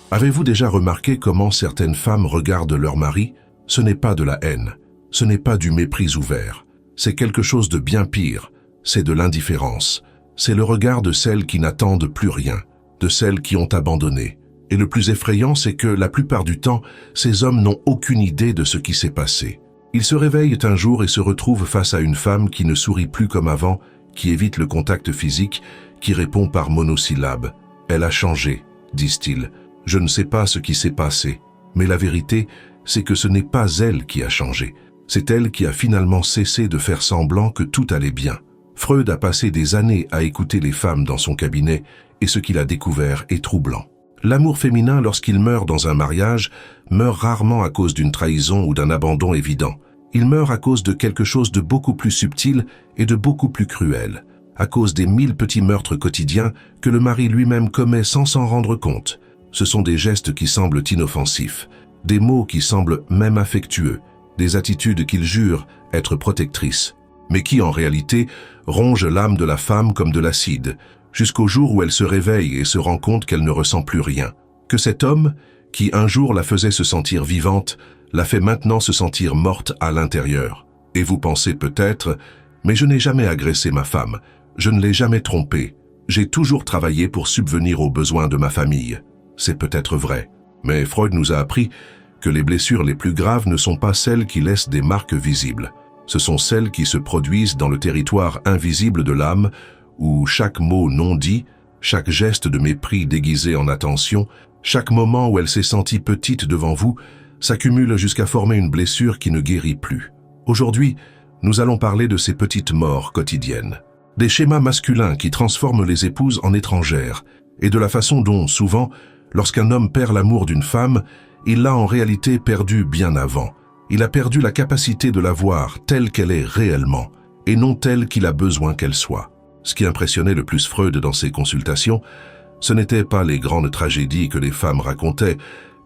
Avez-vous déjà remarqué comment certaines femmes regardent leur mari? Ce n'est pas de la haine, ce n'est pas du mépris ouvert, c'est quelque chose de bien pire, c'est de l'indifférence. C'est le regard de celles qui n'attendent plus rien, de celles qui ont abandonné. Et le plus effrayant, c'est que la plupart du temps, ces hommes n'ont aucune idée de ce qui s'est passé. Ils se réveillent un jour et se retrouvent face à une femme qui ne sourit plus comme avant, qui évite le contact physique, qui répond par monosyllabes. « Elle a changé », disent-ils. « Je ne sais pas ce qui s'est passé. » Mais la vérité, c'est que ce n'est pas elle qui a changé. C'est elle qui a finalement cessé de faire semblant que tout allait bien. Freud a passé des années à écouter les femmes dans son cabinet et ce qu'il a découvert est troublant. L'amour féminin, lorsqu'il meurt dans un mariage, meurt rarement à cause d'une trahison ou d'un abandon évident. Il meurt à cause de quelque chose de beaucoup plus subtil et de beaucoup plus cruel, à cause des 1000 petits meurtres quotidiens que le mari lui-même commet sans s'en rendre compte. Ce sont des gestes qui semblent inoffensifs, des mots qui semblent même affectueux, des attitudes qu'il jure être protectrices, mais qui en réalité rongent l'âme de la femme comme de l'acide, jusqu'au jour où elle se réveille et se rend compte qu'elle ne ressent plus rien. Que cet homme, qui un jour la faisait se sentir vivante, la fait maintenant se sentir morte à l'intérieur. Et vous pensez peut-être, mais je n'ai jamais agressé ma femme, je ne l'ai jamais trompée, j'ai toujours travaillé pour subvenir aux besoins de ma famille. C'est peut-être vrai, mais Freud nous a appris que les blessures les plus graves ne sont pas celles qui laissent des marques visibles. Ce sont celles qui se produisent dans le territoire invisible de l'âme, où chaque mot non dit, chaque geste de mépris déguisé en attention, chaque moment où elle s'est sentie petite devant vous, s'accumule jusqu'à former une blessure qui ne guérit plus. Aujourd'hui, nous allons parler de ces petites morts quotidiennes, des schémas masculins qui transforment les épouses en étrangères, et de la façon dont, souvent, lorsqu'un homme perd l'amour d'une femme, il l'a en réalité perdu bien avant. Il a perdu la capacité de la voir telle qu'elle est réellement, et non telle qu'il a besoin qu'elle soit. Ce qui impressionnait le plus Freud dans ses consultations, ce n'étaient pas les grandes tragédies que les femmes racontaient,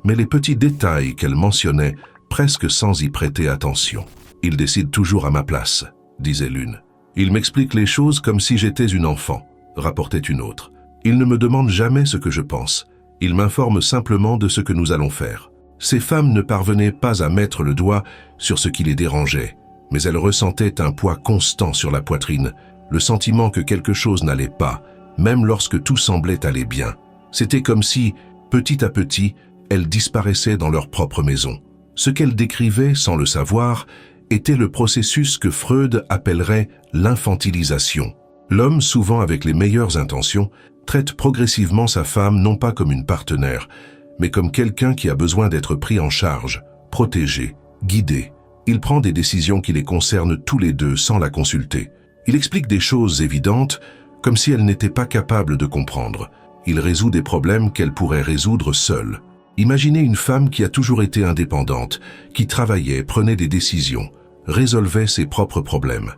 mais les petits détails qu'elles mentionnaient presque sans y prêter attention. « Il décide toujours à ma place », disait l'une. « Il m'explique les choses comme si j'étais une enfant », rapportait une autre. « Il ne me demande jamais ce que je pense. Il m'informe simplement de ce que nous allons faire. » Ces femmes ne parvenaient pas à mettre le doigt sur ce qui les dérangeait, mais elles ressentaient un poids constant sur la poitrine, le sentiment que quelque chose n'allait pas, même lorsque tout semblait aller bien. C'était comme si, petit à petit, elles disparaissaient dans leur propre maison. Ce qu'elles décrivaient, sans le savoir, était le processus que Freud appellerait l'infantilisation. L'homme, souvent avec les meilleures intentions, traite progressivement sa femme non pas comme une partenaire, mais comme quelqu'un qui a besoin d'être pris en charge, protégé, guidé. Il prend des décisions qui les concernent tous les deux sans la consulter. Il explique des choses évidentes, comme si elle n'était pas capable de comprendre. Il résout des problèmes qu'elle pourrait résoudre seule. Imaginez une femme qui a toujours été indépendante, qui travaillait, prenait des décisions, résolvait ses propres problèmes.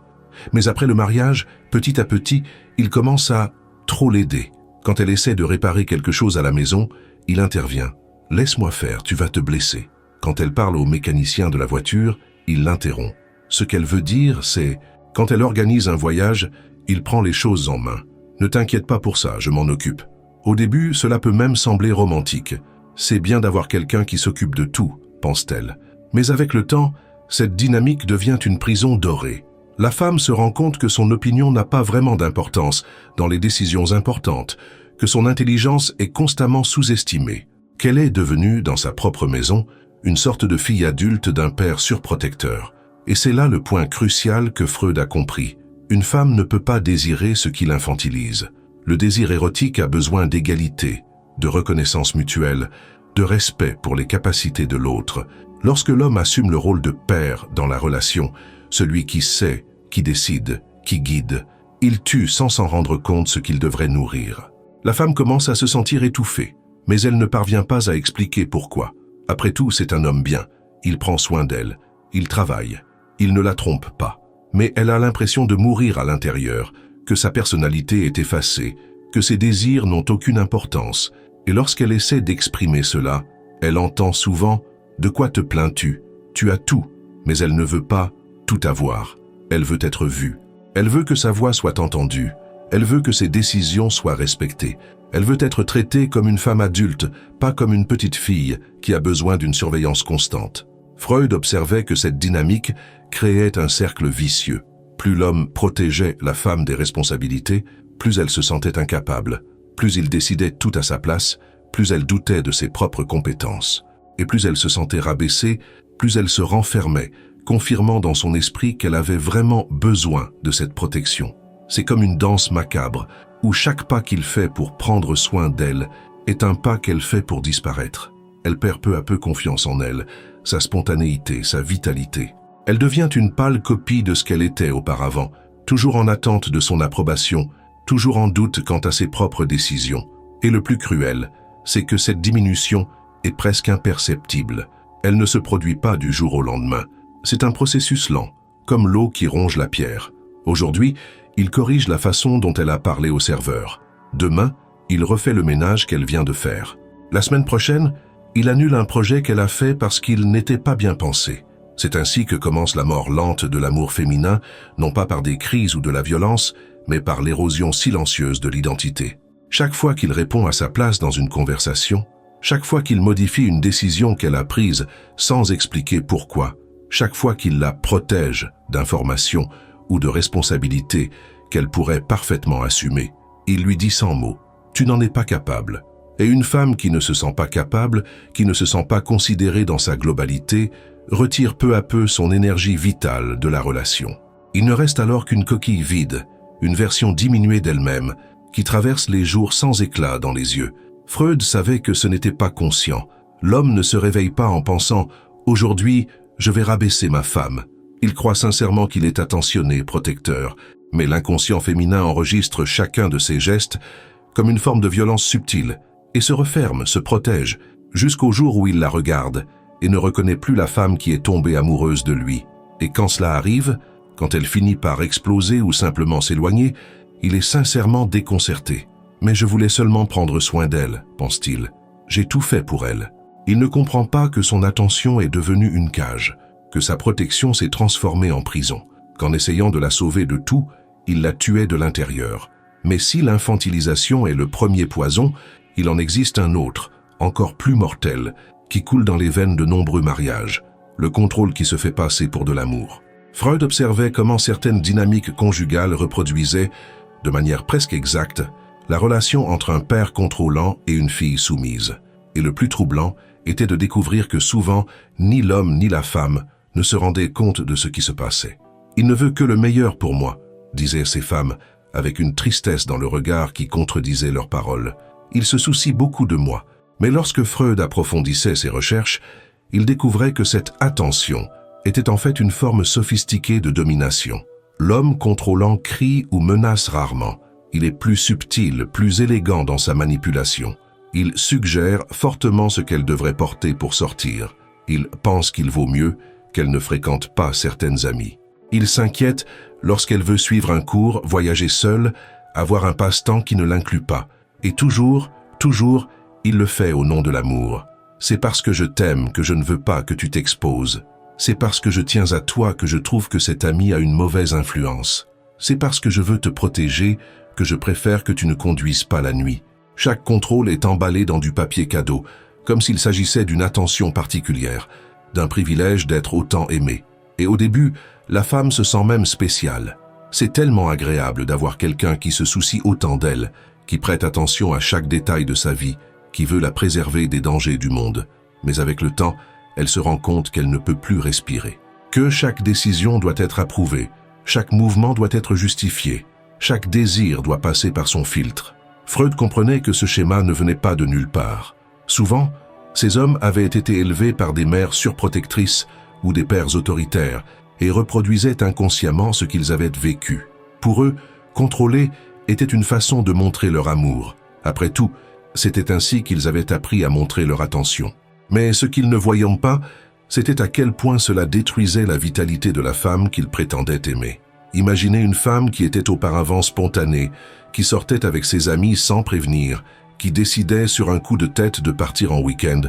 Mais après le mariage, petit à petit, il commence à trop l'aider. Quand elle essaie de réparer quelque chose à la maison, il intervient. « Laisse-moi faire, tu vas te blesser. » Quand elle parle au mécanicien de la voiture, il l'interrompt. Ce qu'elle veut dire, c'est « Quand elle organise un voyage, il prend les choses en main. Ne t'inquiète pas pour ça, je m'en occupe. » Au début, cela peut même sembler romantique. C'est bien d'avoir quelqu'un qui s'occupe de tout, pense-t-elle. Mais avec le temps, cette dynamique devient une prison dorée. La femme se rend compte que son opinion n'a pas vraiment d'importance dans les décisions importantes, que son intelligence est constamment sous-estimée, qu'elle est devenue, dans sa propre maison, une sorte de fille adulte d'un père surprotecteur. Et c'est là le point crucial que Freud a compris. Une femme ne peut pas désirer ce qui l'infantilise. Le désir érotique a besoin d'égalité, de reconnaissance mutuelle, de respect pour les capacités de l'autre. Lorsque l'homme assume le rôle de père dans la relation, celui qui sait, qui décide, qui guide, il tue sans s'en rendre compte ce qu'il devrait nourrir. La femme commence à se sentir étouffée, mais elle ne parvient pas à expliquer pourquoi. Après tout, c'est un homme bien, il prend soin d'elle, il travaille, il ne la trompe pas. Mais elle a l'impression de mourir à l'intérieur, que sa personnalité est effacée, que ses désirs n'ont aucune importance. Et lorsqu'elle essaie d'exprimer cela, elle entend souvent « De quoi te plains-tu? Tu as tout », mais elle ne veut pas tout avoir. Elle veut être vue. Elle veut que sa voix soit entendue. Elle veut que ses décisions soient respectées. Elle veut être traitée comme une femme adulte, pas comme une petite fille qui a besoin d'une surveillance constante. Freud observait que cette dynamique créait un cercle vicieux. Plus l'homme protégeait la femme des responsabilités, plus elle se sentait incapable. Plus il décidait tout à sa place, plus elle doutait de ses propres compétences. Et plus elle se sentait rabaissée, plus elle se renfermait, confirmant dans son esprit qu'elle avait vraiment besoin de cette protection. C'est comme une danse macabre, où chaque pas qu'il fait pour prendre soin d'elle est un pas qu'elle fait pour disparaître. Elle perd peu à peu confiance en elle, sa spontanéité, sa vitalité. Elle devient une pâle copie de ce qu'elle était auparavant, toujours en attente de son approbation, toujours en doute quant à ses propres décisions. Et le plus cruel, c'est que cette diminution est presque imperceptible. Elle ne se produit pas du jour au lendemain. C'est un processus lent, comme l'eau qui ronge la pierre. Aujourd'hui, il corrige la façon dont elle a parlé au serveur. Demain, il refait le ménage qu'elle vient de faire. La semaine prochaine, il annule un projet qu'elle a fait parce qu'il n'était pas bien pensé. C'est ainsi que commence la mort lente de l'amour féminin, non pas par des crises ou de la violence, mais par l'érosion silencieuse de l'identité. Chaque fois qu'il répond à sa place dans une conversation, chaque fois qu'il modifie une décision qu'elle a prise sans expliquer pourquoi, chaque fois qu'il la protège d'informations ou de responsabilités qu'elle pourrait parfaitement assumer, il lui dit sans mots « Tu n'en es pas capable ». Et une femme qui ne se sent pas capable, qui ne se sent pas considérée dans sa globalité, retire peu à peu son énergie vitale de la relation. Il ne reste alors qu'une coquille vide, une version diminuée d'elle-même, qui traverse les jours sans éclat dans les yeux. Freud savait que ce n'était pas conscient. L'homme ne se réveille pas en pensant « Aujourd'hui, je vais rabaisser ma femme ». Il croit sincèrement qu'il est attentionné, protecteur, mais l'inconscient féminin enregistre chacun de ses gestes comme une forme de violence subtile, et se referme, se protège, jusqu'au jour où il la regarde et ne reconnaît plus la femme qui est tombée amoureuse de lui. Et quand cela arrive, quand elle finit par exploser ou simplement s'éloigner, il est sincèrement déconcerté. « Mais je voulais seulement prendre soin d'elle », pense-t-il. « J'ai tout fait pour elle. » Il ne comprend pas que son attention est devenue une cage, que sa protection s'est transformée en prison, qu'en essayant de la sauver de tout, il la tuait de l'intérieur. Mais si l'infantilisation est le premier poison, il en existe un autre, encore plus mortel, qui coule dans les veines de nombreux mariages, le contrôle qui se fait passer pour de l'amour. Freud observait comment certaines dynamiques conjugales reproduisaient, de manière presque exacte, la relation entre un père contrôlant et une fille soumise. Et le plus troublant était de découvrir que souvent, ni l'homme ni la femme ne se rendaient compte de ce qui se passait. « Il ne veut que le meilleur pour moi », disaient ces femmes, avec une tristesse dans le regard qui contredisait leurs paroles. Il se soucie beaucoup de moi. Mais lorsque Freud approfondissait ses recherches, il découvrait que cette attention était en fait une forme sophistiquée de domination. L'homme contrôlant crie ou menace rarement. Il est plus subtil, plus élégant dans sa manipulation. Il suggère fortement ce qu'elle devrait porter pour sortir. Il pense qu'il vaut mieux qu'elle ne fréquente pas certaines amies. Il s'inquiète lorsqu'elle veut suivre un cours, voyager seule, avoir un passe-temps qui ne l'inclut pas. Et toujours, il le fait au nom de l'amour. C'est parce que je t'aime que je ne veux pas que tu t'exposes. C'est parce que je tiens à toi que je trouve que cet ami a une mauvaise influence. C'est parce que je veux te protéger que je préfère que tu ne conduises pas la nuit. Chaque contrôle est emballé dans du papier cadeau, comme s'il s'agissait d'une attention particulière, d'un privilège d'être autant aimé. Et au début, la femme se sent même spéciale. C'est tellement agréable d'avoir quelqu'un qui se soucie autant d'elle, qui prête attention à chaque détail de sa vie, qui veut la préserver des dangers du monde. Mais avec le temps, elle se rend compte qu'elle ne peut plus respirer. Que chaque décision doit être approuvée, chaque mouvement doit être justifié, chaque désir doit passer par son filtre. Freud comprenait que ce schéma ne venait pas de nulle part. Souvent, ces hommes avaient été élevés par des mères surprotectrices ou des pères autoritaires et reproduisaient inconsciemment ce qu'ils avaient vécu. Pour eux, contrôler était une façon de montrer leur amour. Après tout, c'était ainsi qu'ils avaient appris à montrer leur attention. Mais ce qu'ils ne voyaient pas, c'était à quel point cela détruisait la vitalité de la femme qu'ils prétendaient aimer. Imaginez une femme qui était auparavant spontanée, qui sortait avec ses amis sans prévenir, qui décidait sur un coup de tête de partir en week-end,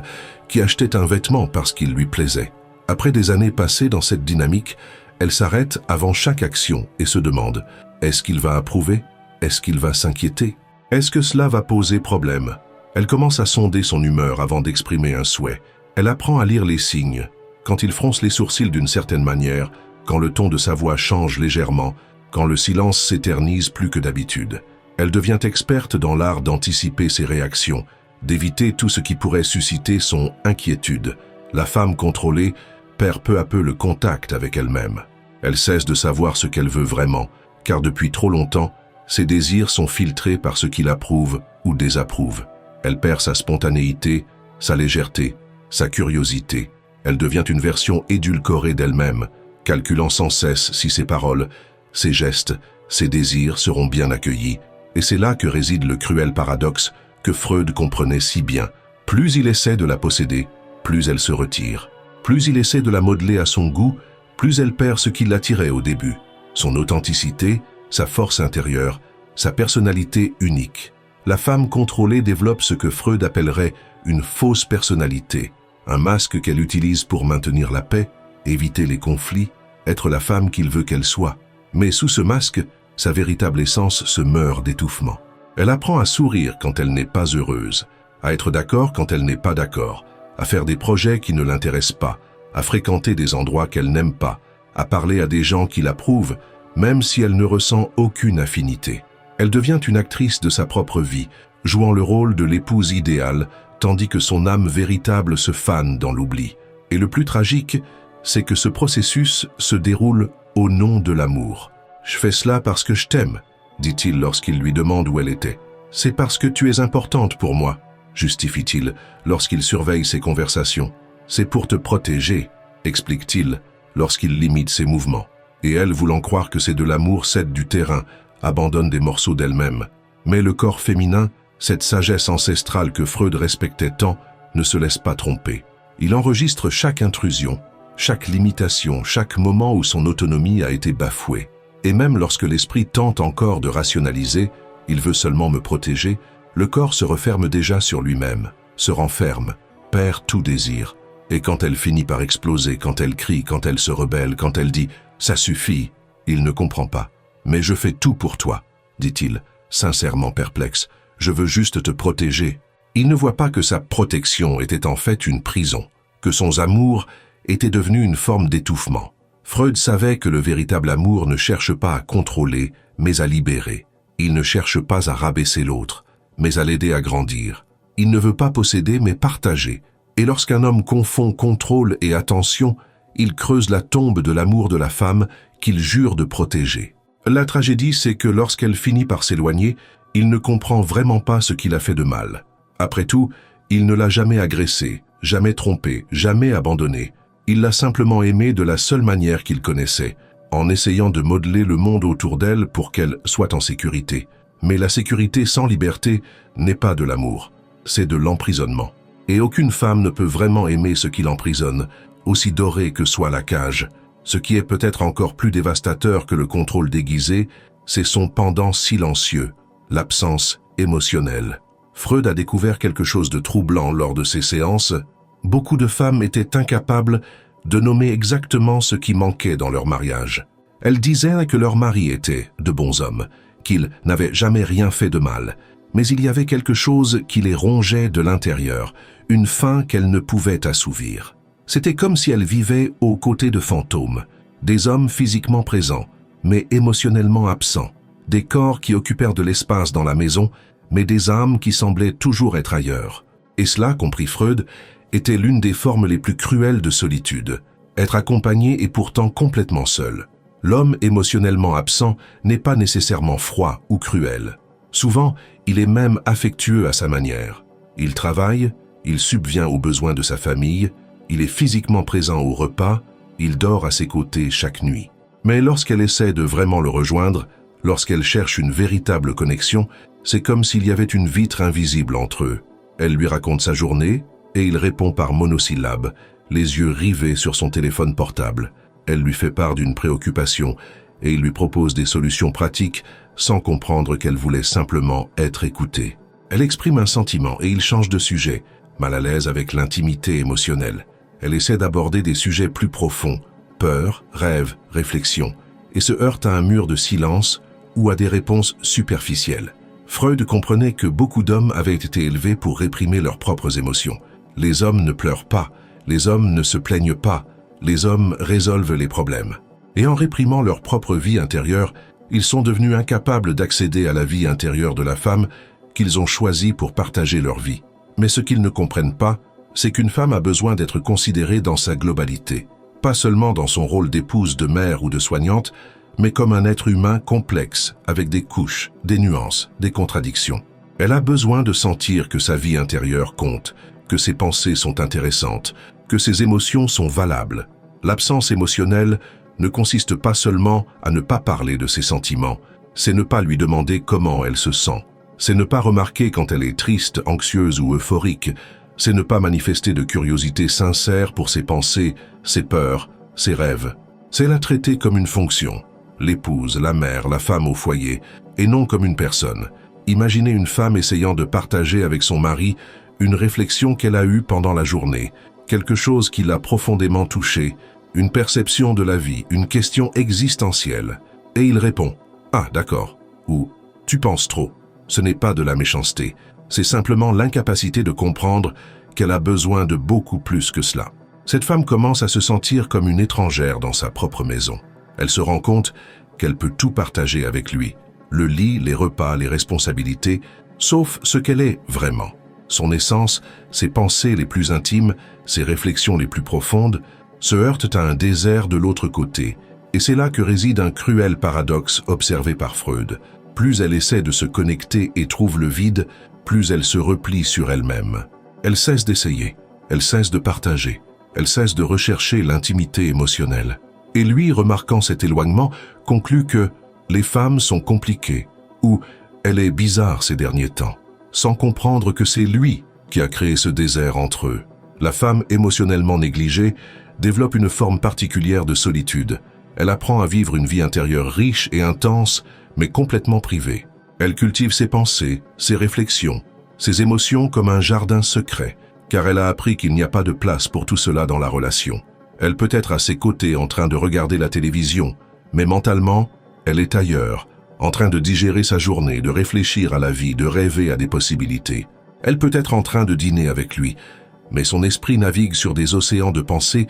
qui achetait un vêtement parce qu'il lui plaisait. Après des années passées dans cette dynamique, elle s'arrête avant chaque action et se demande « Est-ce qu'il va approuver ? Est-ce qu'il va s'inquiéter ?» Est-ce que cela va poser problème? Elle commence à sonder son humeur avant d'exprimer un souhait. Elle apprend à lire les signes. Quand il fronce les sourcils d'une certaine manière, quand le ton de sa voix change légèrement, quand le silence s'éternise plus que d'habitude. Elle devient experte dans l'art d'anticiper ses réactions, d'éviter tout ce qui pourrait susciter son inquiétude. La femme contrôlée perd peu à peu le contact avec elle-même. Elle cesse de savoir ce qu'elle veut vraiment, car depuis trop longtemps, ses désirs sont filtrés par ce qui l'approuve ou désapprouve. Elle perd sa spontanéité, sa légèreté, sa curiosité. Elle devient une version édulcorée d'elle-même, calculant sans cesse si ses paroles, ses gestes, ses désirs seront bien accueillis. Et c'est là que réside le cruel paradoxe que Freud comprenait si bien. Plus il essaie de la posséder, plus elle se retire. Plus il essaie de la modeler à son goût, plus elle perd ce qui l'attirait au début. Son authenticité, sa force intérieure, sa personnalité unique. La femme contrôlée développe ce que Freud appellerait une fausse personnalité, un masque qu'elle utilise pour maintenir la paix, éviter les conflits, être la femme qu'il veut qu'elle soit. Mais sous ce masque, sa véritable essence se meurt d'étouffement. Elle apprend à sourire quand elle n'est pas heureuse, à être d'accord quand elle n'est pas d'accord, à faire des projets qui ne l'intéressent pas, à fréquenter des endroits qu'elle n'aime pas, à parler à des gens qui l'approuvent, même si elle ne ressent aucune affinité. Elle devient une actrice de sa propre vie, jouant le rôle de l'épouse idéale, tandis que son âme véritable se fane dans l'oubli. Et le plus tragique, c'est que ce processus se déroule au nom de l'amour. « Je fais cela parce que je t'aime », dit-il lorsqu'il lui demande où elle était. « C'est parce que tu es importante pour moi », justifie-t-il lorsqu'il surveille ses conversations. « C'est pour te protéger », explique-t-il lorsqu'il limite ses mouvements. Et elle, voulant croire que c'est de l'amour, cède du terrain, abandonne des morceaux d'elle-même. Mais le corps féminin, cette sagesse ancestrale que Freud respectait tant, ne se laisse pas tromper. Il enregistre chaque intrusion, chaque limitation, chaque moment où son autonomie a été bafouée. Et même lorsque l'esprit tente encore de rationaliser, il veut seulement me protéger, le corps se referme déjà sur lui-même, se renferme, perd tout désir. Et quand elle finit par exploser, quand elle crie, quand elle se rebelle, quand elle dit « ça suffit », il ne comprend pas. « Mais je fais tout pour toi », dit-il, sincèrement perplexe. « Je veux juste te protéger. » Il ne voit pas que sa protection était en fait une prison, que son amour était devenu une forme d'étouffement. Freud savait que le véritable amour ne cherche pas à contrôler, mais à libérer. Il ne cherche pas à rabaisser l'autre, mais à l'aider à grandir. Il ne veut pas posséder, mais partager. Et lorsqu'un homme confond contrôle et attention, il creuse la tombe de l'amour de la femme qu'il jure de protéger. La tragédie, c'est que lorsqu'elle finit par s'éloigner, il ne comprend vraiment pas ce qu'il a fait de mal. Après tout, il ne l'a jamais agressée, jamais trompée, jamais abandonnée. Il l'a simplement aimée de la seule manière qu'il connaissait, en essayant de modeler le monde autour d'elle pour qu'elle soit en sécurité. Mais la sécurité sans liberté n'est pas de l'amour, c'est de l'emprisonnement. Et aucune femme ne peut vraiment aimer ce qui l'emprisonne, aussi doré que soit la cage. Ce qui est peut-être encore plus dévastateur que le contrôle déguisé, c'est son pendant silencieux, l'absence émotionnelle. Freud a découvert quelque chose de troublant lors de ces séances. Beaucoup de femmes étaient incapables de nommer exactement ce qui manquait dans leur mariage. Elles disaient que leur mari était de bons hommes, qu'ils n'avaient jamais rien fait de mal, mais il y avait quelque chose qui les rongeait de l'intérieur, une faim qu'elles ne pouvaient assouvir. C'était comme si elles vivaient aux côtés de fantômes, des hommes physiquement présents, mais émotionnellement absents, des corps qui occupèrent de l'espace dans la maison, mais des âmes qui semblaient toujours être ailleurs. Et cela, comprit Freud, était l'une des formes les plus cruelles de solitude, être accompagné et pourtant complètement seul. L'homme émotionnellement absent n'est pas nécessairement froid ou cruel. Souvent, il est même affectueux à sa manière. Il travaille, il subvient aux besoins de sa famille, il est physiquement présent au repas, il dort à ses côtés chaque nuit. Mais lorsqu'elle essaie de vraiment le rejoindre, lorsqu'elle cherche une véritable connexion, c'est comme s'il y avait une vitre invisible entre eux. Elle lui raconte sa journée et il répond par monosyllabes, les yeux rivés sur son téléphone portable. Elle lui fait part d'une préoccupation et il lui propose des solutions pratiques sans comprendre qu'elle voulait simplement être écoutée. Elle exprime un sentiment et il change de sujet, mal à l'aise avec l'intimité émotionnelle. Elle essaie d'aborder des sujets plus profonds, peur, rêve, réflexion, et se heurte à un mur de silence ou à des réponses superficielles. Freud comprenait que beaucoup d'hommes avaient été élevés pour réprimer leurs propres émotions. Les hommes ne pleurent pas, les hommes ne se plaignent pas, les hommes résolvent les problèmes. Et en réprimant leur propre vie intérieure, ils sont devenus incapables d'accéder à la vie intérieure de la femme qu'ils ont choisie pour partager leur vie. Mais ce qu'ils ne comprennent pas, c'est qu'une femme a besoin d'être considérée dans sa globalité, pas seulement dans son rôle d'épouse, de mère ou de soignante, mais comme un être humain complexe, avec des couches, des nuances, des contradictions. Elle a besoin de sentir que sa vie intérieure compte, que ses pensées sont intéressantes, que ses émotions sont valables. L'absence émotionnelle ne consiste pas seulement à ne pas parler de ses sentiments, c'est ne pas lui demander comment elle se sent. C'est ne pas remarquer quand elle est triste, anxieuse ou euphorique. C'est ne pas manifester de curiosité sincère pour ses pensées, ses peurs, ses rêves. C'est la traiter comme une fonction, l'épouse, la mère, la femme au foyer, et non comme une personne. Imaginez une femme essayant de partager avec son mari une réflexion qu'elle a eue pendant la journée, quelque chose qui l'a profondément touchée, une perception de la vie, une question existentielle. Et il répond « Ah, d'accord » ou « Tu penses trop ». Ce n'est pas de la méchanceté, c'est simplement l'incapacité de comprendre qu'elle a besoin de beaucoup plus que cela. Cette femme commence à se sentir comme une étrangère dans sa propre maison. Elle se rend compte qu'elle peut tout partager avec lui, le lit, les repas, les responsabilités, sauf ce qu'elle est vraiment. Son essence, ses pensées les plus intimes, ses réflexions les plus profondes, se heurtent à un désert de l'autre côté, et c'est là que réside un cruel paradoxe observé par Freud. Plus elle essaie de se connecter et trouve le vide, plus elle se replie sur elle-même. Elle cesse d'essayer, elle cesse de partager, elle cesse de rechercher l'intimité émotionnelle. Et lui, remarquant cet éloignement, conclut que les femmes sont compliquées ou elle est bizarre ces derniers temps, sans comprendre que c'est lui qui a créé ce désert entre eux. La femme émotionnellement négligée développe une forme particulière de solitude. Elle apprend à vivre une vie intérieure riche et intense, mais complètement privée. Elle cultive ses pensées, ses réflexions, ses émotions comme un jardin secret, car elle a appris qu'il n'y a pas de place pour tout cela dans la relation. Elle peut être à ses côtés en train de regarder la télévision, mais mentalement, elle est ailleurs, en train de digérer sa journée, de réfléchir à la vie, de rêver à des possibilités. Elle peut être en train de dîner avec lui, mais son esprit navigue sur des océans de pensées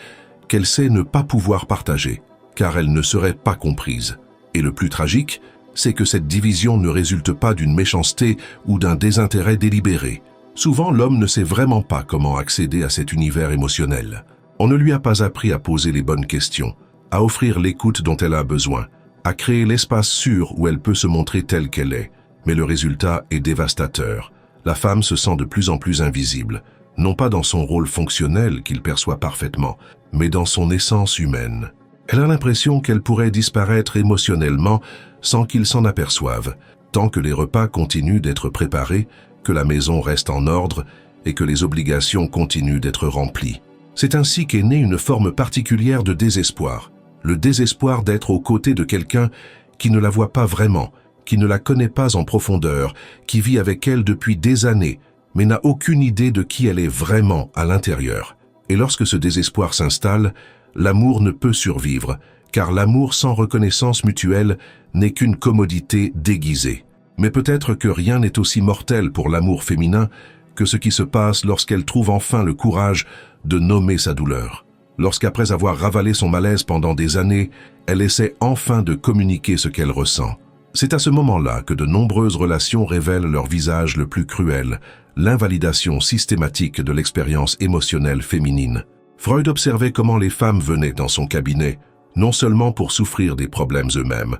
qu'elle sait ne pas pouvoir partager, car elle ne serait pas comprise. Et le plus tragique, c'est que cette division ne résulte pas d'une méchanceté ou d'un désintérêt délibéré. Souvent, l'homme ne sait vraiment pas comment accéder à cet univers émotionnel. On ne lui a pas appris à poser les bonnes questions, à offrir l'écoute dont elle a besoin, à créer l'espace sûr où elle peut se montrer telle qu'elle est. Mais le résultat est dévastateur. La femme se sent de plus en plus invisible, non pas dans son rôle fonctionnel qu'il perçoit parfaitement, mais dans son essence humaine. Elle a l'impression qu'elle pourrait disparaître émotionnellement sans qu'il s'en aperçoive, tant que les repas continuent d'être préparés, que la maison reste en ordre et que les obligations continuent d'être remplies. C'est ainsi qu'est née une forme particulière de désespoir, le désespoir d'être aux côtés de quelqu'un qui ne la voit pas vraiment, qui ne la connaît pas en profondeur, qui vit avec elle depuis des années, mais n'a aucune idée de qui elle est vraiment à l'intérieur. Et lorsque ce désespoir s'installe, l'amour ne peut survivre, car l'amour sans reconnaissance mutuelle n'est qu'une commodité déguisée. Mais peut-être que rien n'est aussi mortel pour l'amour féminin que ce qui se passe lorsqu'elle trouve enfin le courage de nommer sa douleur. Lorsqu'après avoir ravalé son malaise pendant des années, elle essaie enfin de communiquer ce qu'elle ressent. C'est à ce moment-là que de nombreuses relations révèlent leur visage le plus cruel, l'invalidation systématique de l'expérience émotionnelle féminine. Freud observait comment les femmes venaient dans son cabinet, non seulement pour souffrir des problèmes eux-mêmes,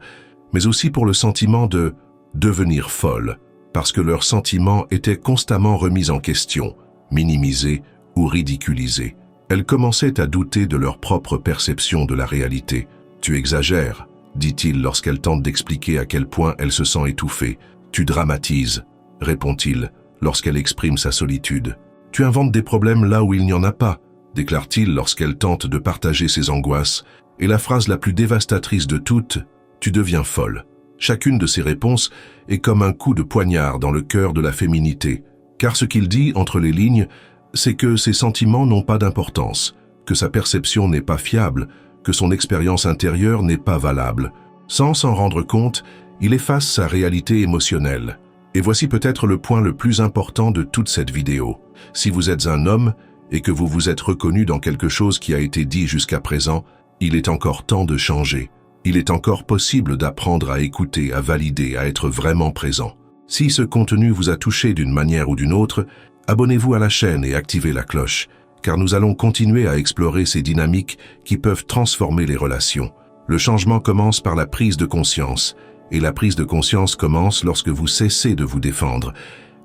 mais aussi pour le sentiment de devenir folles, parce que leurs sentiments étaient constamment remis en question, minimisés ou ridiculisés. Elles commençaient à douter de leur propre perception de la réalité. « Tu exagères », dit-il lorsqu'elle tente d'expliquer à quel point elle se sent étouffée. « Tu dramatises », répond-il lorsqu'elle exprime sa solitude. « Tu inventes des problèmes là où il n'y en a pas », déclare-t-il lorsqu'elle tente de partager ses angoisses. Et la phrase la plus dévastatrice de toutes, « Tu deviens folle ». Chacune de ces réponses est comme un coup de poignard dans le cœur de la féminité, car ce qu'il dit entre les lignes, c'est que ses sentiments n'ont pas d'importance, que sa perception n'est pas fiable, que son expérience intérieure n'est pas valable. Sans s'en rendre compte, il efface sa réalité émotionnelle. Et voici peut-être le point le plus important de toute cette vidéo. Si vous êtes un homme et que vous vous êtes reconnu dans quelque chose qui a été dit jusqu'à présent, il est encore temps de changer. Il est encore possible d'apprendre à écouter, à valider, à être vraiment présent. Si ce contenu vous a touché d'une manière ou d'une autre, abonnez-vous à la chaîne et activez la cloche, car nous allons continuer à explorer ces dynamiques qui peuvent transformer les relations. Le changement commence par la prise de conscience, et la prise de conscience commence lorsque vous cessez de vous défendre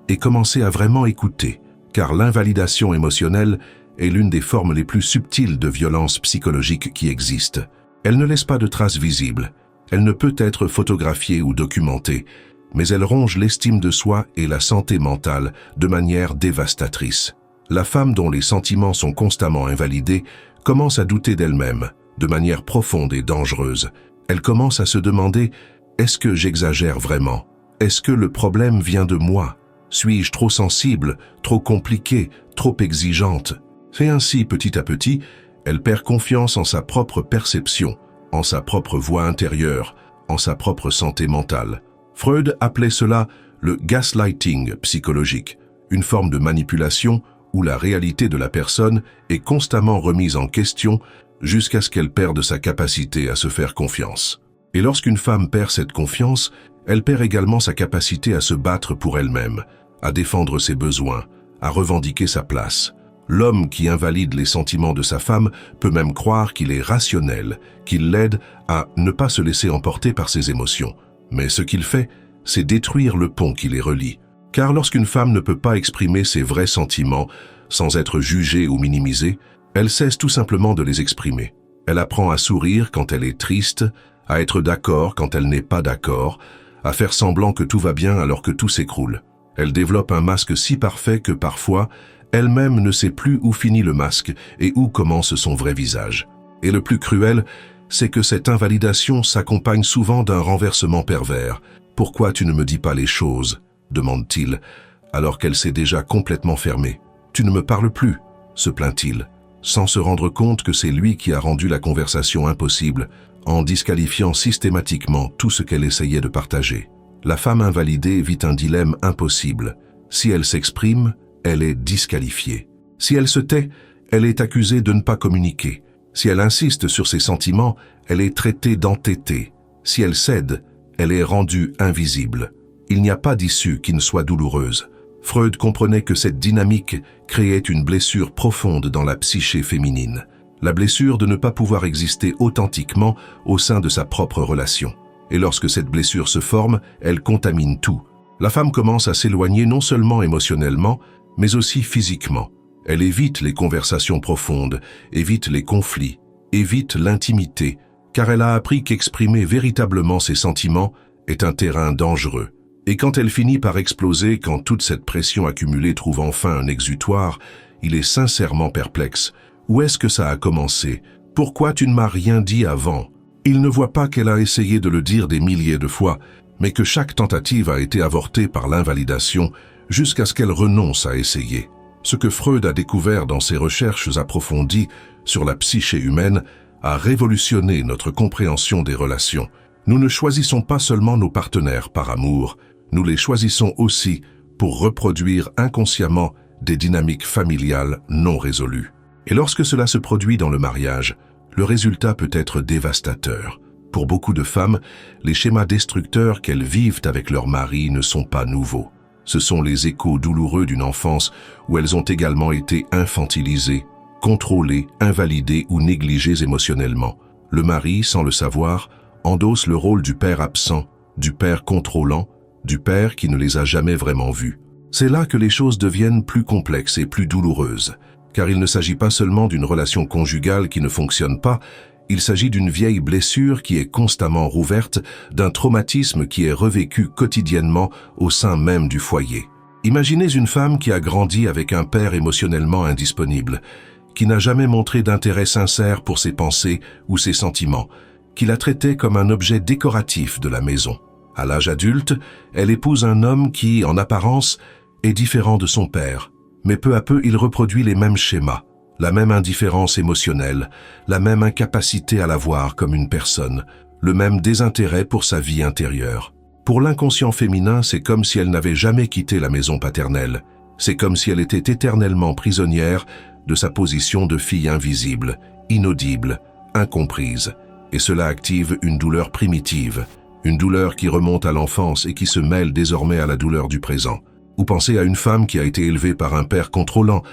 et commencez à vraiment écouter, car l'invalidation émotionnelle est l'une des formes les plus subtiles de violence psychologique qui existent. Elle ne laisse pas de traces visibles, elle ne peut être photographiée ou documentée, mais elle ronge l'estime de soi et la santé mentale de manière dévastatrice. La femme dont les sentiments sont constamment invalidés commence à douter d'elle-même, de manière profonde et dangereuse. Elle commence à se demander: est-ce que j'exagère vraiment? Est-ce que le problème vient de moi? Suis-je trop sensible, trop compliquée, trop exigeante? Et ainsi, petit à petit, elle perd confiance en sa propre perception, en sa propre voix intérieure, en sa propre santé mentale. Freud appelait cela le gaslighting psychologique, une forme de manipulation où la réalité de la personne est constamment remise en question jusqu'à ce qu'elle perde sa capacité à se faire confiance. Et lorsqu'une femme perd cette confiance, elle perd également sa capacité à se battre pour elle-même, à défendre ses besoins, à revendiquer sa place. L'homme qui invalide les sentiments de sa femme peut même croire qu'il est rationnel, qu'il l'aide à ne pas se laisser emporter par ses émotions. Mais ce qu'il fait, c'est détruire le pont qui les relie. Car lorsqu'une femme ne peut pas exprimer ses vrais sentiments sans être jugée ou minimisée, elle cesse tout simplement de les exprimer. Elle apprend à sourire quand elle est triste, à être d'accord quand elle n'est pas d'accord, à faire semblant que tout va bien alors que tout s'écroule. Elle développe un masque si parfait que parfois, elle-même ne sait plus où finit le masque et où commence son vrai visage. Et le plus cruel, c'est que cette invalidation s'accompagne souvent d'un renversement pervers. « Pourquoi tu ne me dis pas les choses ?» demande-t-il, alors qu'elle s'est déjà complètement fermée. « Tu ne me parles plus ?» se plaint-il, sans se rendre compte que c'est lui qui a rendu la conversation impossible, en disqualifiant systématiquement tout ce qu'elle essayait de partager. La femme invalidée vit un dilemme impossible. Si elle s'exprime, elle est disqualifiée. Si elle se tait, elle est accusée de ne pas communiquer. Si elle insiste sur ses sentiments, elle est traitée d'entêtée. Si elle cède, elle est rendue invisible. Il n'y a pas d'issue qui ne soit douloureuse. Freud comprenait que cette dynamique créait une blessure profonde dans la psyché féminine. La blessure de ne pas pouvoir exister authentiquement au sein de sa propre relation. Et lorsque cette blessure se forme, elle contamine tout. La femme commence à s'éloigner non seulement émotionnellement, mais aussi physiquement. Elle évite les conversations profondes, évite les conflits, évite l'intimité, car elle a appris qu'exprimer véritablement ses sentiments est un terrain dangereux. Et quand elle finit par exploser, quand toute cette pression accumulée trouve enfin un exutoire, il est sincèrement perplexe. Où est-ce que ça a commencé? Pourquoi tu ne m'as rien dit avant? Il ne voit pas qu'elle a essayé de le dire des milliers de fois, mais que chaque tentative a été avortée par l'invalidation jusqu'à ce qu'elle renonce à essayer. Ce que Freud a découvert dans ses recherches approfondies sur la psyché humaine a révolutionné notre compréhension des relations. Nous ne choisissons pas seulement nos partenaires par amour, nous les choisissons aussi pour reproduire inconsciemment des dynamiques familiales non résolues. Et lorsque cela se produit dans le mariage, le résultat peut être dévastateur. Pour beaucoup de femmes, les schémas destructeurs qu'elles vivent avec leur mari ne sont pas nouveaux. Ce sont les échos douloureux d'une enfance où elles ont également été infantilisées, contrôlées, invalidées ou négligées émotionnellement. Le mari, sans le savoir, endosse le rôle du père absent, du père contrôlant, du père qui ne les a jamais vraiment vus. C'est là que les choses deviennent plus complexes et plus douloureuses, car il ne s'agit pas seulement d'une relation conjugale qui ne fonctionne pas, il s'agit d'une vieille blessure qui est constamment rouverte, d'un traumatisme qui est revécu quotidiennement au sein même du foyer. Imaginez une femme qui a grandi avec un père émotionnellement indisponible, qui n'a jamais montré d'intérêt sincère pour ses pensées ou ses sentiments, qui la traitait comme un objet décoratif de la maison. À l'âge adulte, elle épouse un homme qui, en apparence, est différent de son père, mais peu à peu il reproduit les mêmes schémas, la même indifférence émotionnelle, la même incapacité à la voir comme une personne, le même désintérêt pour sa vie intérieure. Pour l'inconscient féminin, c'est comme si elle n'avait jamais quitté la maison paternelle. C'est comme si elle était éternellement prisonnière de sa position de fille invisible, inaudible, incomprise. Et cela active une douleur primitive, une douleur qui remonte à l'enfance et qui se mêle désormais à la douleur du présent. Ou pensez à une femme qui a été élevée par un père contrôlant,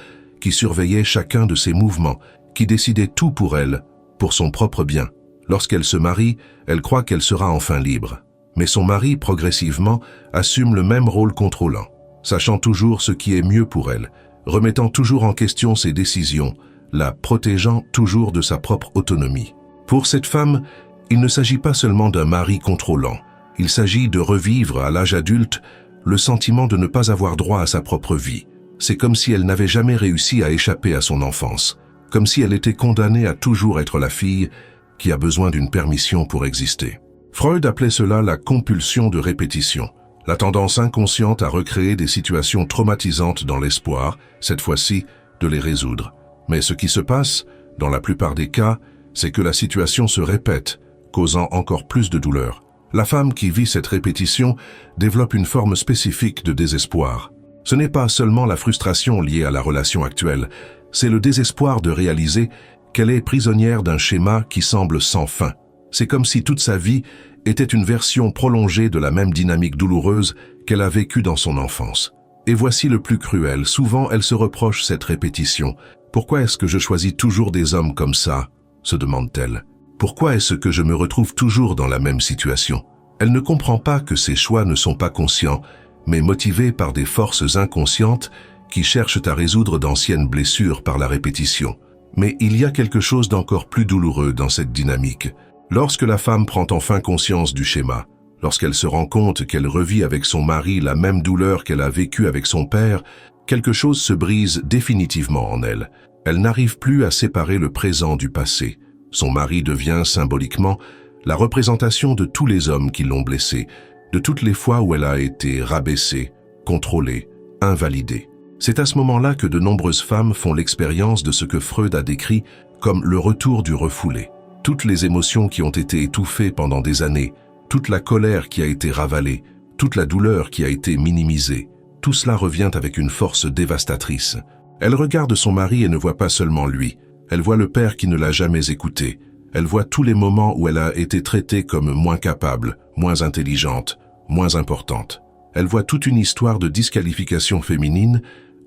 qui surveillait chacun de ses mouvements, qui décidait tout pour elle, pour son propre bien. Lorsqu'elle se marie, elle croit qu'elle sera enfin libre. Mais son mari, progressivement, assume le même rôle contrôlant, sachant toujours ce qui est mieux pour elle, remettant toujours en question ses décisions, la protégeant toujours de sa propre autonomie. Pour cette femme, il ne s'agit pas seulement d'un mari contrôlant, il s'agit de revivre à l'âge adulte le sentiment de ne pas avoir droit à sa propre vie. C'est comme si elle n'avait jamais réussi à échapper à son enfance, comme si elle était condamnée à toujours être la fille qui a besoin d'une permission pour exister. Freud appelait cela la compulsion de répétition, la tendance inconsciente à recréer des situations traumatisantes dans l'espoir, cette fois-ci, de les résoudre. Mais ce qui se passe, dans la plupart des cas, c'est que la situation se répète, causant encore plus de douleur. La femme qui vit cette répétition développe une forme spécifique de désespoir. Ce n'est pas seulement la frustration liée à la relation actuelle, c'est le désespoir de réaliser qu'elle est prisonnière d'un schéma qui semble sans fin. C'est comme si toute sa vie était une version prolongée de la même dynamique douloureuse qu'elle a vécue dans son enfance. Et voici le plus cruel, souvent elle se reproche cette répétition. « Pourquoi est-ce que je choisis toujours des hommes comme ça ?» se demande-t-elle. « Pourquoi est-ce que je me retrouve toujours dans la même situation ?» Elle ne comprend pas que ses choix ne sont pas conscients, mais motivés par des forces inconscientes qui cherchent à résoudre d'anciennes blessures par la répétition. Mais il y a quelque chose d'encore plus douloureux dans cette dynamique. Lorsque la femme prend enfin conscience du schéma, lorsqu'elle se rend compte qu'elle revit avec son mari la même douleur qu'elle a vécue avec son père, quelque chose se brise définitivement en elle. Elle n'arrive plus à séparer le présent du passé. Son mari devient symboliquement la représentation de tous les hommes qui l'ont blessée, de toutes les fois où elle a été rabaissée, contrôlée, invalidée. C'est à ce moment-là que de nombreuses femmes font l'expérience de ce que Freud a décrit comme le retour du refoulé. Toutes les émotions qui ont été étouffées pendant des années, toute la colère qui a été ravalée, toute la douleur qui a été minimisée, tout cela revient avec une force dévastatrice. Elle regarde son mari et ne voit pas seulement lui, elle voit le père qui ne l'a jamais écouté, elle voit tous les moments où elle a été traitée comme moins capable, moins intelligente, moins importante. Elle voit toute une histoire de disqualification féminine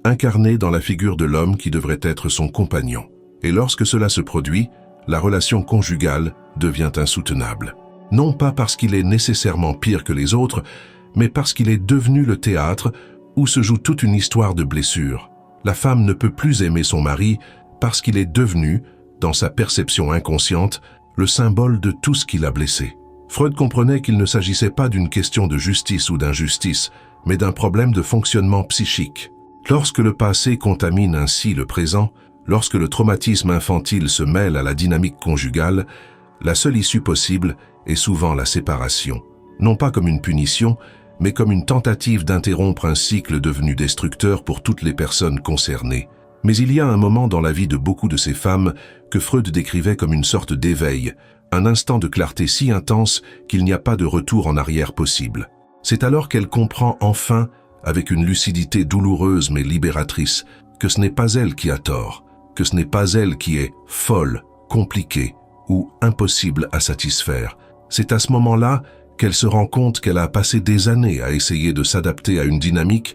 incarnée dans la figure de l'homme qui devrait être son compagnon. Et lorsque cela se produit, la relation conjugale devient insoutenable. Non pas parce qu'il est nécessairement pire que les autres, mais parce qu'il est devenu le théâtre où se joue toute une histoire de blessures. La femme ne peut plus aimer son mari parce qu'il est devenu, dans sa perception inconsciente, le symbole de tout ce qui l'a blessé. Freud comprenait qu'il ne s'agissait pas d'une question de justice ou d'injustice, mais d'un problème de fonctionnement psychique. Lorsque le passé contamine ainsi le présent, lorsque le traumatisme infantile se mêle à la dynamique conjugale, la seule issue possible est souvent la séparation. Non pas comme une punition, mais comme une tentative d'interrompre un cycle devenu destructeur pour toutes les personnes concernées. Mais il y a un moment dans la vie de beaucoup de ces femmes que Freud décrivait comme une sorte d'éveil, un instant de clarté si intense qu'il n'y a pas de retour en arrière possible. C'est alors qu'elle comprend enfin, avec une lucidité douloureuse mais libératrice, que ce n'est pas elle qui a tort, que ce n'est pas elle qui est folle, compliquée ou impossible à satisfaire. C'est à ce moment-là qu'elle se rend compte qu'elle a passé des années à essayer de s'adapter à une dynamique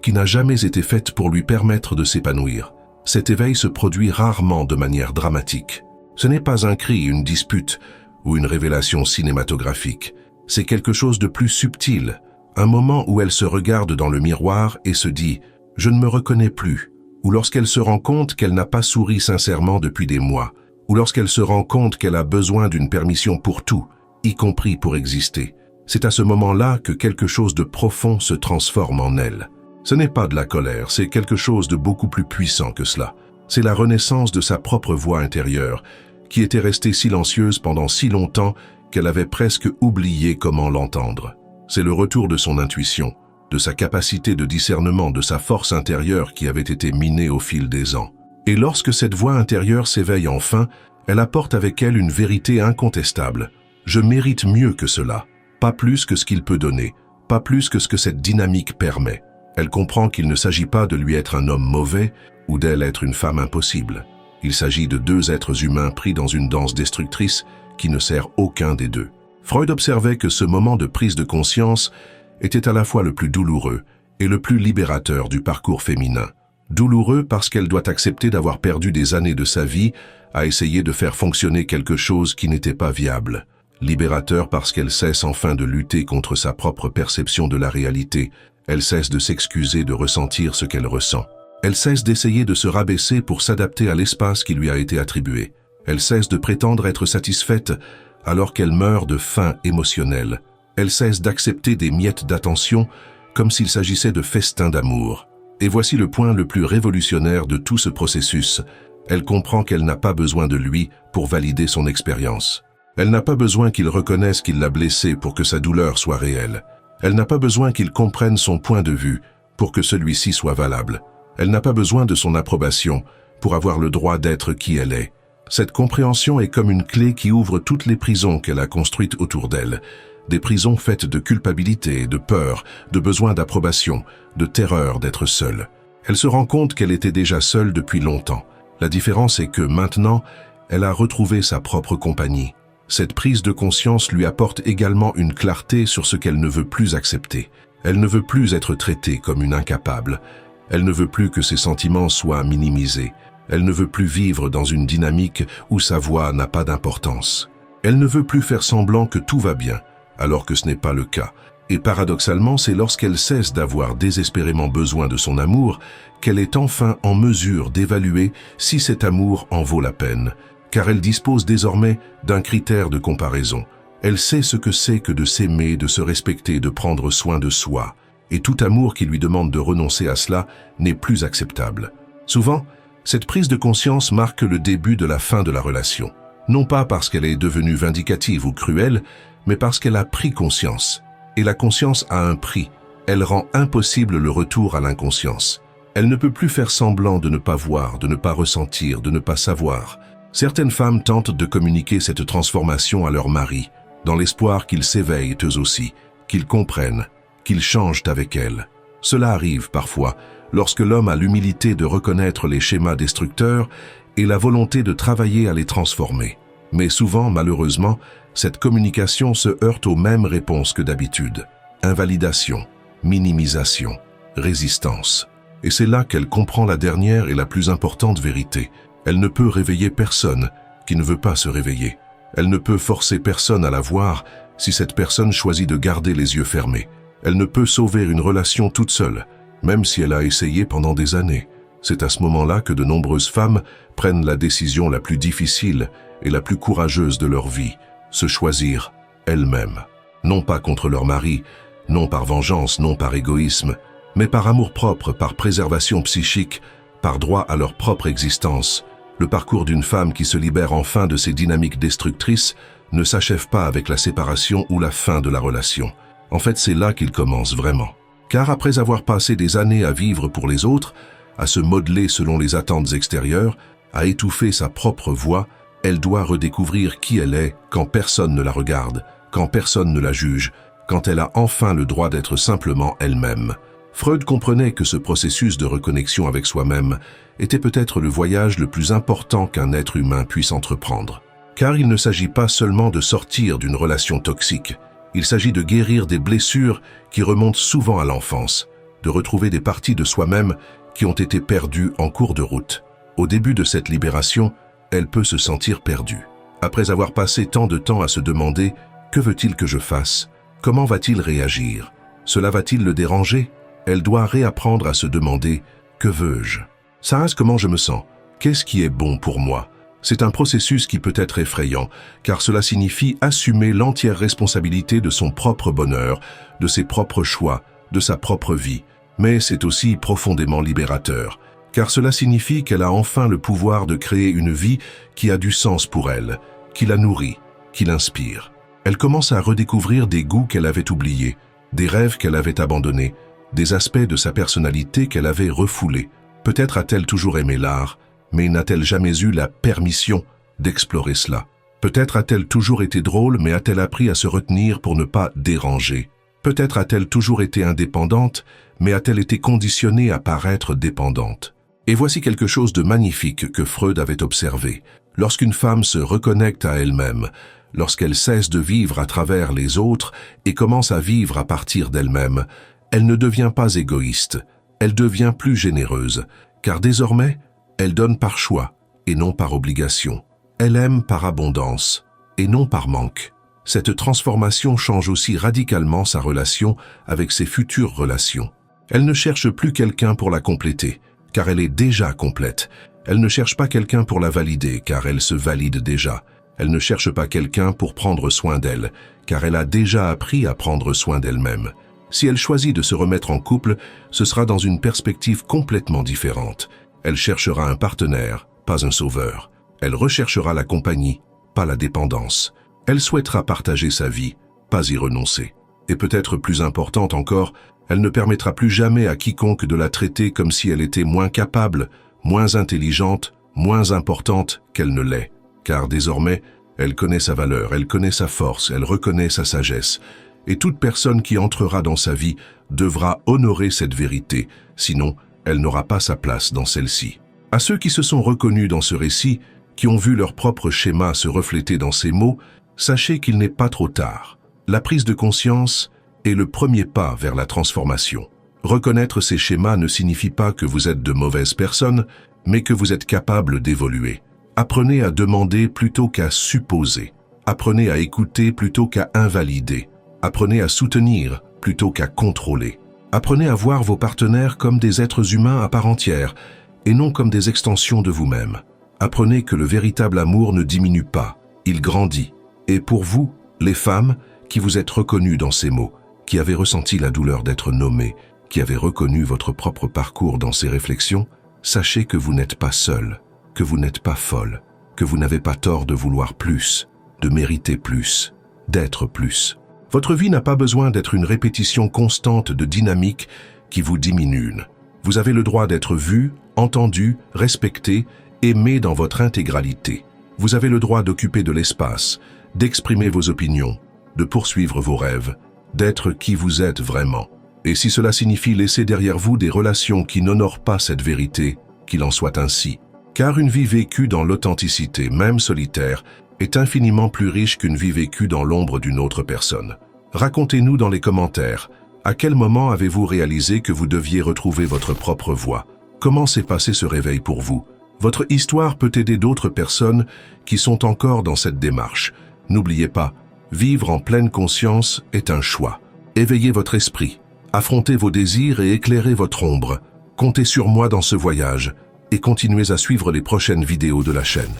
qui n'a jamais été faite pour lui permettre de s'épanouir. Cet éveil se produit rarement de manière dramatique. Ce n'est pas un cri, une dispute ou une révélation cinématographique. C'est quelque chose de plus subtil, un moment où elle se regarde dans le miroir et se dit « je ne me reconnais plus », ou lorsqu'elle se rend compte qu'elle n'a pas souri sincèrement depuis des mois, ou lorsqu'elle se rend compte qu'elle a besoin d'une permission pour tout, y compris pour exister. C'est à ce moment-là que quelque chose de profond se transforme en elle. Ce n'est pas de la colère, c'est quelque chose de beaucoup plus puissant que cela. C'est la renaissance de sa propre voix intérieure, qui était restée silencieuse pendant si longtemps qu'elle avait presque oublié comment l'entendre. C'est le retour de son intuition, de sa capacité de discernement, de sa force intérieure qui avait été minée au fil des ans. Et lorsque cette voix intérieure s'éveille enfin, elle apporte avec elle une vérité incontestable. Je mérite mieux que cela. pas plus que ce qu'il peut donner, pas plus que ce que cette dynamique permet. Elle comprend qu'il ne s'agit pas de lui être un homme mauvais ou d'elle être une femme impossible. Il s'agit de deux êtres humains pris dans une danse destructrice qui ne sert aucun des deux. Freud observait que ce moment de prise de conscience était à la fois le plus douloureux et le plus libérateur du parcours féminin. Douloureux parce qu'elle doit accepter d'avoir perdu des années de sa vie à essayer de faire fonctionner quelque chose qui n'était pas viable. Libérateur parce qu'elle cesse enfin de lutter contre sa propre perception de la réalité. Elle cesse de s'excuser de ressentir ce qu'elle ressent. Elle cesse d'essayer de se rabaisser pour s'adapter à l'espace qui lui a été attribué. Elle cesse de prétendre être satisfaite alors qu'elle meurt de faim émotionnelle. Elle cesse d'accepter des miettes d'attention comme s'il s'agissait de festins d'amour. Et voici le point le plus révolutionnaire de tout ce processus. Elle comprend qu'elle n'a pas besoin de lui pour valider son expérience. Elle n'a pas besoin qu'il reconnaisse qu'il l'a blessée pour que sa douleur soit réelle. Elle n'a pas besoin qu'il comprenne son point de vue pour que celui-ci soit valable. Elle n'a pas besoin de son approbation pour avoir le droit d'être qui elle est. Cette compréhension est comme une clé qui ouvre toutes les prisons qu'elle a construites autour d'elle. Des prisons faites de culpabilité, de peur, de besoin d'approbation, de terreur d'être seule. Elle se rend compte qu'elle était déjà seule depuis longtemps. La différence est que maintenant, elle a retrouvé sa propre compagnie. Cette prise de conscience lui apporte également une clarté sur ce qu'elle ne veut plus accepter. Elle ne veut plus être traitée comme une incapable. Elle ne veut plus que ses sentiments soient minimisés. Elle ne veut plus vivre dans une dynamique où sa voix n'a pas d'importance. Elle ne veut plus faire semblant que tout va bien, alors que ce n'est pas le cas. Et paradoxalement, c'est lorsqu'elle cesse d'avoir désespérément besoin de son amour qu'elle est enfin en mesure d'évaluer si cet amour en vaut la peine, car elle dispose désormais d'un critère de comparaison. Elle sait ce que c'est que de s'aimer, de se respecter, de prendre soin de soi. Et tout amour qui lui demande de renoncer à cela n'est plus acceptable. Souvent, cette prise de conscience marque le début de la fin de la relation. Non pas parce qu'elle est devenue vindicative ou cruelle, mais parce qu'elle a pris conscience. Et la conscience a un prix. Elle rend impossible le retour à l'inconscience. Elle ne peut plus faire semblant de ne pas voir, de ne pas ressentir, de ne pas savoir. Certaines femmes tentent de communiquer cette transformation à leur mari, dans l'espoir qu'ils s'éveillent eux aussi, qu'ils comprennent, qu'ils changent avec elles. Cela arrive parfois, lorsque l'homme a l'humilité de reconnaître les schémas destructeurs et la volonté de travailler à les transformer. Mais souvent, malheureusement, cette communication se heurte aux mêmes réponses que d'habitude. Invalidation, minimisation, résistance. Et c'est là qu'elle comprend la dernière et la plus importante vérité. Elle ne peut réveiller personne qui ne veut pas se réveiller. Elle ne peut forcer personne à la voir si cette personne choisit de garder les yeux fermés. Elle ne peut sauver une relation toute seule, même si elle a essayé pendant des années. C'est à ce moment-là que de nombreuses femmes prennent la décision la plus difficile et la plus courageuse de leur vie, se choisir elles-mêmes. Non pas contre leur mari, non par vengeance, non par égoïsme, mais par amour-propre, par préservation psychique, par droit à leur propre existence. Le parcours d'une femme qui se libère enfin de ces dynamiques destructrices ne s'achève pas avec la séparation ou la fin de la relation. En fait, c'est là qu'il commence vraiment. Car après avoir passé des années à vivre pour les autres, à se modeler selon les attentes extérieures, à étouffer sa propre voix, elle doit redécouvrir qui elle est quand personne ne la regarde, quand personne ne la juge, quand elle a enfin le droit d'être simplement elle-même. Freud comprenait que ce processus de reconnexion avec soi-même était peut-être le voyage le plus important qu'un être humain puisse entreprendre. Car il ne s'agit pas seulement de sortir d'une relation toxique, il s'agit de guérir des blessures qui remontent souvent à l'enfance, de retrouver des parties de soi-même qui ont été perdues en cours de route. Au début de cette libération, elle peut se sentir perdue. Après avoir passé tant de temps à se demander « Que veut-il que je fasse ? Comment va-t-il réagir ? Cela va-t-il le déranger ?» Elle doit réapprendre à se demander « Que veux-je ? Ça reste comment je me sens ? Qu'est-ce qui est bon pour moi ?» C'est un processus qui peut être effrayant, car cela signifie assumer l'entière responsabilité de son propre bonheur, de ses propres choix, de sa propre vie. Mais c'est aussi profondément libérateur, car cela signifie qu'elle a enfin le pouvoir de créer une vie qui a du sens pour elle, qui la nourrit, qui l'inspire. Elle commence à redécouvrir des goûts qu'elle avait oubliés, des rêves qu'elle avait abandonnés, des aspects de sa personnalité qu'elle avait refoulés. Peut-être a-t-elle toujours aimé l'art, mais n'a-t-elle jamais eu la permission d'explorer cela? Peut-être a-t-elle toujours été drôle, mais a-t-elle appris à se retenir pour ne pas déranger? Peut-être a-t-elle toujours été indépendante, mais a-t-elle été conditionnée à paraître dépendante? Et voici quelque chose de magnifique que Freud avait observé. Lorsqu'une femme se reconnecte à elle-même, lorsqu'elle cesse de vivre à travers les autres et commence à vivre à partir d'elle-même, elle ne devient pas égoïste, elle devient plus généreuse, car désormais, elle donne par choix et non par obligation. Elle aime par abondance et non par manque. Cette transformation change aussi radicalement sa relation avec ses futures relations. Elle ne cherche plus quelqu'un pour la compléter, car elle est déjà complète. Elle ne cherche pas quelqu'un pour la valider, car elle se valide déjà. Elle ne cherche pas quelqu'un pour prendre soin d'elle, car elle a déjà appris à prendre soin d'elle-même. Si elle choisit de se remettre en couple, ce sera dans une perspective complètement différente. Elle cherchera un partenaire, pas un sauveur. Elle recherchera la compagnie, pas la dépendance. Elle souhaitera partager sa vie, pas y renoncer. Et peut-être plus importante encore, elle ne permettra plus jamais à quiconque de la traiter comme si elle était moins capable, moins intelligente, moins importante qu'elle ne l'est. Car désormais, elle connaît sa valeur, elle connaît sa force, elle reconnaît sa sagesse. Et toute personne qui entrera dans sa vie devra honorer cette vérité, sinon elle n'aura pas sa place dans celle-ci. À ceux qui se sont reconnus dans ce récit, qui ont vu leur propre schéma se refléter dans ces mots, sachez qu'il n'est pas trop tard. La prise de conscience est le premier pas vers la transformation. Reconnaître ces schémas ne signifie pas que vous êtes de mauvaises personnes, mais que vous êtes capable d'évoluer. Apprenez à demander plutôt qu'à supposer. Apprenez à écouter plutôt qu'à invalider. Apprenez à soutenir plutôt qu'à contrôler. Apprenez à voir vos partenaires comme des êtres humains à part entière et non comme des extensions de vous-même. Apprenez que le véritable amour ne diminue pas, il grandit. Et pour vous, les femmes, qui vous êtes reconnues dans ces mots, qui avez ressenti la douleur d'être nommées, qui avez reconnu votre propre parcours dans ces réflexions, sachez que vous n'êtes pas seule, que vous n'êtes pas folle, que vous n'avez pas tort de vouloir plus, de mériter plus, d'être plus. Votre vie n'a pas besoin d'être une répétition constante de dynamiques qui vous diminuent. Vous avez le droit d'être vu, entendu, respecté, aimé dans votre intégralité. Vous avez le droit d'occuper de l'espace, d'exprimer vos opinions, de poursuivre vos rêves, d'être qui vous êtes vraiment. Et si cela signifie laisser derrière vous des relations qui n'honorent pas cette vérité, qu'il en soit ainsi. Car une vie vécue dans l'authenticité, même solitaire, est infiniment plus riche qu'une vie vécue dans l'ombre d'une autre personne. Racontez-nous dans les commentaires, à quel moment avez-vous réalisé que vous deviez retrouver votre propre voix? Comment s'est passé ce réveil pour vous? Votre histoire peut aider d'autres personnes qui sont encore dans cette démarche. N'oubliez pas, vivre en pleine conscience est un choix. Éveillez votre esprit, affrontez vos désirs et éclairez votre ombre. Comptez sur moi dans ce voyage et continuez à suivre les prochaines vidéos de la chaîne.